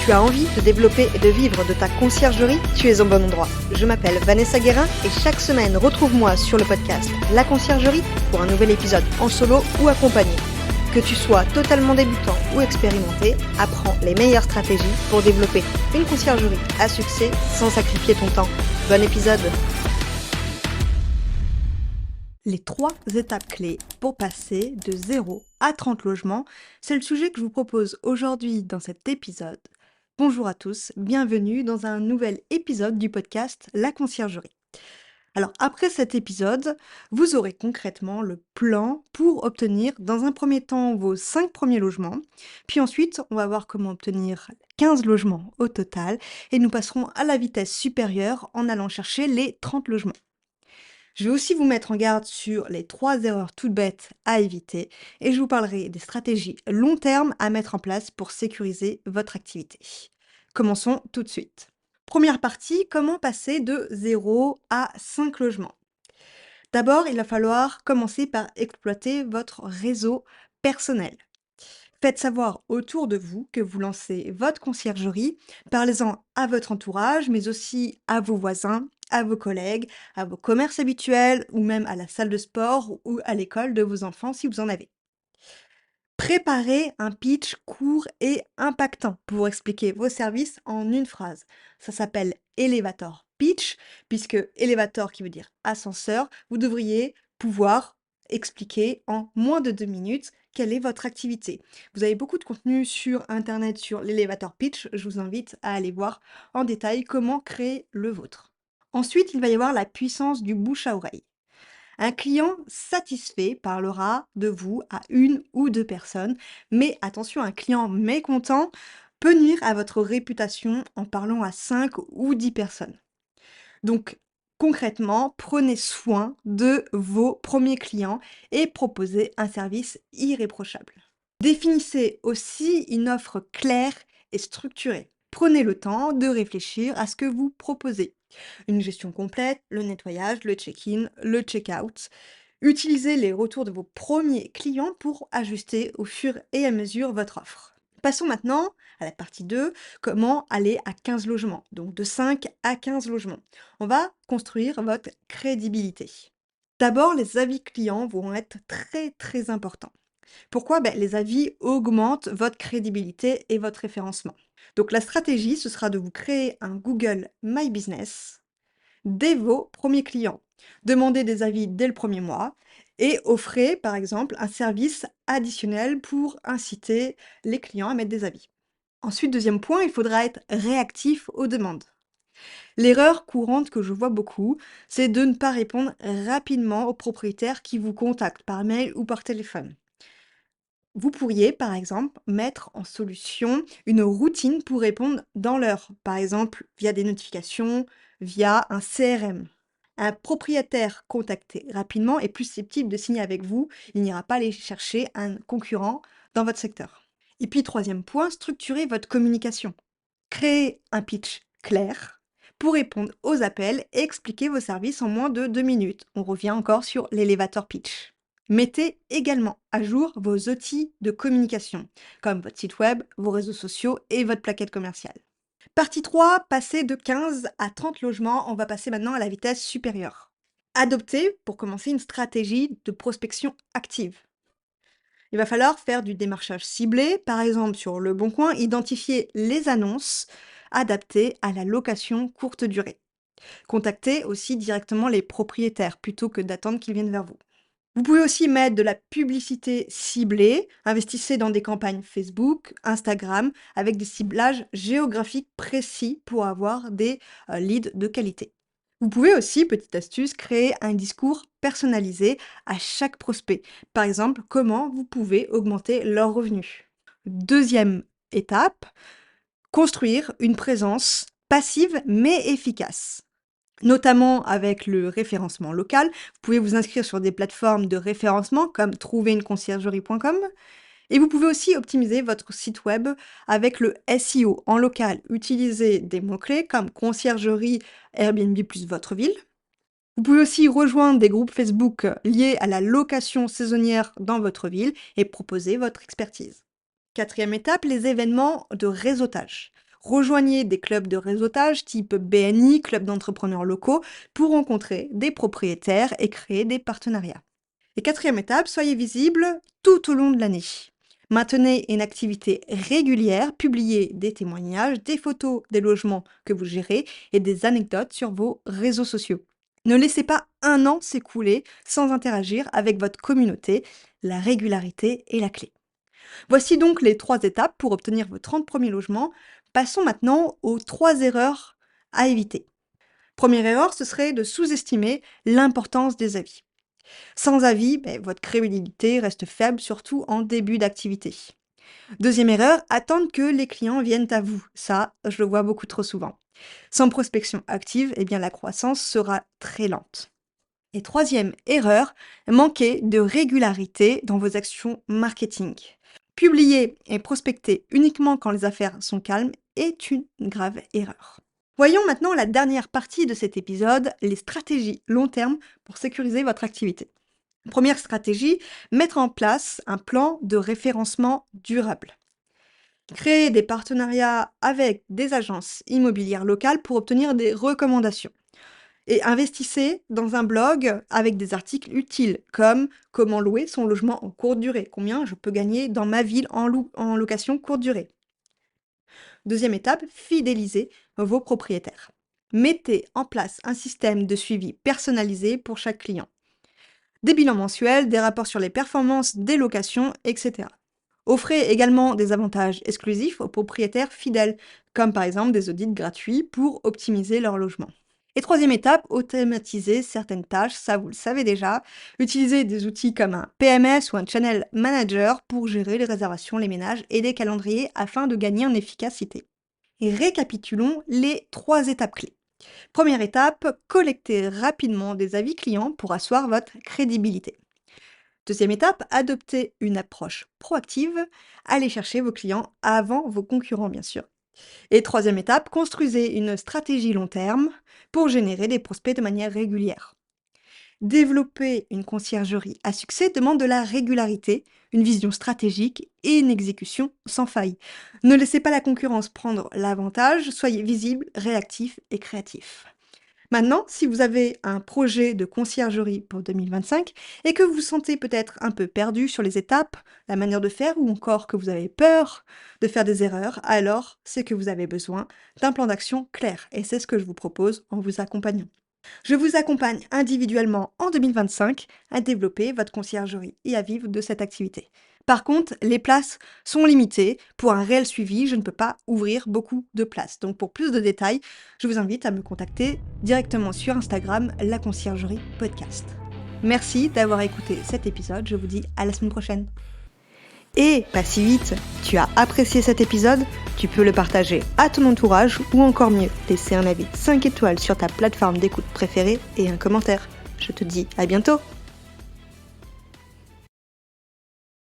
Tu as envie de développer et de vivre de ta conciergerie? Tu es au bon endroit. Je m'appelle Vanessa Guérin et chaque semaine, retrouve-moi sur le podcast La Conciergerie pour un nouvel épisode en solo ou accompagné. Que tu sois totalement débutant ou expérimenté, apprends les meilleures stratégies pour développer une conciergerie à succès sans sacrifier ton temps. Bon épisode! Les 3 étapes clés pour passer de 0 à 30 logements, c'est le sujet que je vous propose aujourd'hui dans cet épisode. Bonjour à tous, bienvenue dans un nouvel épisode du podcast La Conciergerie. Alors après cet épisode, vous aurez concrètement le plan pour obtenir dans un premier temps vos 5 premiers logements, puis ensuite on va voir comment obtenir 15 logements au total et nous passerons à la vitesse supérieure en allant chercher les 30 logements. Je vais aussi vous mettre en garde sur les 3 erreurs toutes bêtes à éviter et je vous parlerai des stratégies long terme à mettre en place pour sécuriser votre activité. Commençons tout de suite. Première partie, comment passer de 0 à 5 logements? D'abord, il va falloir commencer par exploiter votre réseau personnel. Faites savoir autour de vous que vous lancez votre conciergerie, parlez-en à votre entourage, mais aussi à vos voisins, à vos collègues, à vos commerces habituels ou même à la salle de sport ou à l'école de vos enfants si vous en avez. Préparez un pitch court et impactant pour expliquer vos services en une phrase. Ça s'appelle elevator pitch, puisque elevator qui veut dire ascenseur, vous devriez pouvoir expliquer en moins de 2 minutes quelle est votre activité. Vous avez beaucoup de contenu sur Internet sur l'elevator pitch, je vous invite à aller voir en détail comment créer le vôtre. Ensuite, il va y avoir la puissance du bouche à oreille. Un client satisfait parlera de vous à 1 ou 2 personnes, mais attention, un client mécontent peut nuire à votre réputation en parlant à 5 ou 10 personnes. Donc, concrètement, prenez soin de vos premiers clients et proposez un service irréprochable. Définissez aussi une offre claire et structurée. Prenez le temps de réfléchir à ce que vous proposez. Une gestion complète, le nettoyage, le check-in, le check-out. Utilisez les retours de vos premiers clients pour ajuster au fur et à mesure votre offre. Passons maintenant à la partie 2, comment aller à 15 logements, donc de 5 à 15 logements. On va construire votre crédibilité. D'abord, les avis clients vont être très importants. Pourquoi? Les avis augmentent votre crédibilité et votre référencement. Donc la stratégie, ce sera de vous créer un Google My Business dès vos premiers clients. Demandez des avis dès le premier mois et offrez par exemple un service additionnel pour inciter les clients à mettre des avis. Ensuite, deuxième point, il faudra être réactif aux demandes. L'erreur courante que je vois beaucoup, c'est de ne pas répondre rapidement aux propriétaires qui vous contactent par mail ou par téléphone. Vous pourriez, par exemple, mettre en solution une routine pour répondre dans l'heure, par exemple via des notifications, via un CRM. Un propriétaire contacté rapidement est plus susceptible de signer avec vous, il n'ira pas aller chercher un concurrent dans votre secteur. Et puis, troisième point, structurez votre communication. Créez un pitch clair pour répondre aux appels et expliquer vos services en moins de 2 minutes. On revient encore sur l'elevator pitch. Mettez également à jour vos outils de communication, comme votre site web, vos réseaux sociaux et votre plaquette commerciale. Partie 3, passer de 15 à 30 logements, on va passer maintenant à la vitesse supérieure. Adoptez, pour commencer, une stratégie de prospection active. Il va falloir faire du démarchage ciblé, par exemple sur Le Bon Coin, identifier les annonces adaptées à la location courte durée. Contactez aussi directement les propriétaires plutôt que d'attendre qu'ils viennent vers vous. Vous pouvez aussi mettre de la publicité ciblée, investissez dans des campagnes Facebook, Instagram, avec des ciblages géographiques précis pour avoir des leads de qualité. Vous pouvez aussi, petite astuce, créer un discours personnalisé à chaque prospect. Par exemple, comment vous pouvez augmenter leurs revenus. Deuxième étape, construire une présence passive mais efficace. Notamment avec le référencement local. Vous pouvez vous inscrire sur des plateformes de référencement comme trouveruneconciergerie.com et vous pouvez aussi optimiser votre site web avec le SEO en local. Utilisez des mots-clés comme conciergerie, Airbnb plus votre ville. Vous pouvez aussi rejoindre des groupes Facebook liés à la location saisonnière dans votre ville et proposer votre expertise. Quatrième étape, les événements de réseautage. Rejoignez des clubs de réseautage type BNI, club d'entrepreneurs locaux, pour rencontrer des propriétaires et créer des partenariats. Et quatrième étape, soyez visible tout au long de l'année. Maintenez une activité régulière, publiez des témoignages, des photos des logements que vous gérez et des anecdotes sur vos réseaux sociaux. Ne laissez pas un an s'écouler sans interagir avec votre communauté. La régularité est la clé. Voici donc les 3 étapes pour obtenir vos 30 premiers logements. Passons maintenant aux 3 erreurs à éviter. Première erreur, ce serait de sous-estimer l'importance des avis. Sans avis, votre crédibilité reste faible, surtout en début d'activité. Deuxième erreur, attendre que les clients viennent à vous. Ça, je le vois beaucoup trop souvent. Sans prospection active, la croissance sera très lente. Et troisième erreur, manquer de régularité dans vos actions marketing. Publier et prospecter uniquement quand les affaires sont calmes est une grave erreur. Voyons maintenant la dernière partie de cet épisode, les stratégies long terme pour sécuriser votre activité. Première stratégie, mettre en place un plan de référencement durable. Créer des partenariats avec des agences immobilières locales pour obtenir des recommandations. Et investissez dans un blog avec des articles utiles comme comment louer son logement en courte durée, combien je peux gagner dans ma ville en location courte durée. Deuxième étape, fidélisez vos propriétaires. Mettez en place un système de suivi personnalisé pour chaque client. Des bilans mensuels, des rapports sur les performances des locations, etc. Offrez également des avantages exclusifs aux propriétaires fidèles, comme par exemple des audits gratuits pour optimiser leur logement. Et troisième étape, automatiser certaines tâches, ça vous le savez déjà. Utilisez des outils comme un PMS ou un Channel Manager pour gérer les réservations, les ménages et les calendriers afin de gagner en efficacité. Et récapitulons les 3 étapes clés. Première étape, collectez rapidement des avis clients pour asseoir votre crédibilité. Deuxième étape, adoptez une approche proactive. Allez chercher vos clients avant vos concurrents, bien sûr. Et troisième étape, construisez une stratégie long terme pour générer des prospects de manière régulière. Développer une conciergerie à succès demande de la régularité, une vision stratégique et une exécution sans faille. Ne laissez pas la concurrence prendre l'avantage, soyez visible, réactif et créatif. Maintenant, si vous avez un projet de conciergerie pour 2025 et que vous vous sentez peut-être un peu perdu sur les étapes, la manière de faire ou encore que vous avez peur de faire des erreurs, alors c'est que vous avez besoin d'un plan d'action clair et c'est ce que je vous propose en vous accompagnant. Je vous accompagne individuellement en 2025 à développer votre conciergerie et à vivre de cette activité. Par contre, les places sont limitées. Pour un réel suivi, je ne peux pas ouvrir beaucoup de places. Donc pour plus de détails, je vous invite à me contacter directement sur Instagram, La Conciergerie Podcast. Merci d'avoir écouté cet épisode. Je vous dis à la semaine prochaine. Et pas si vite, tu as apprécié cet épisode? Tu peux le partager à ton entourage ou encore mieux, laisser un avis 5 étoiles sur ta plateforme d'écoute préférée et un commentaire. Je te dis à bientôt!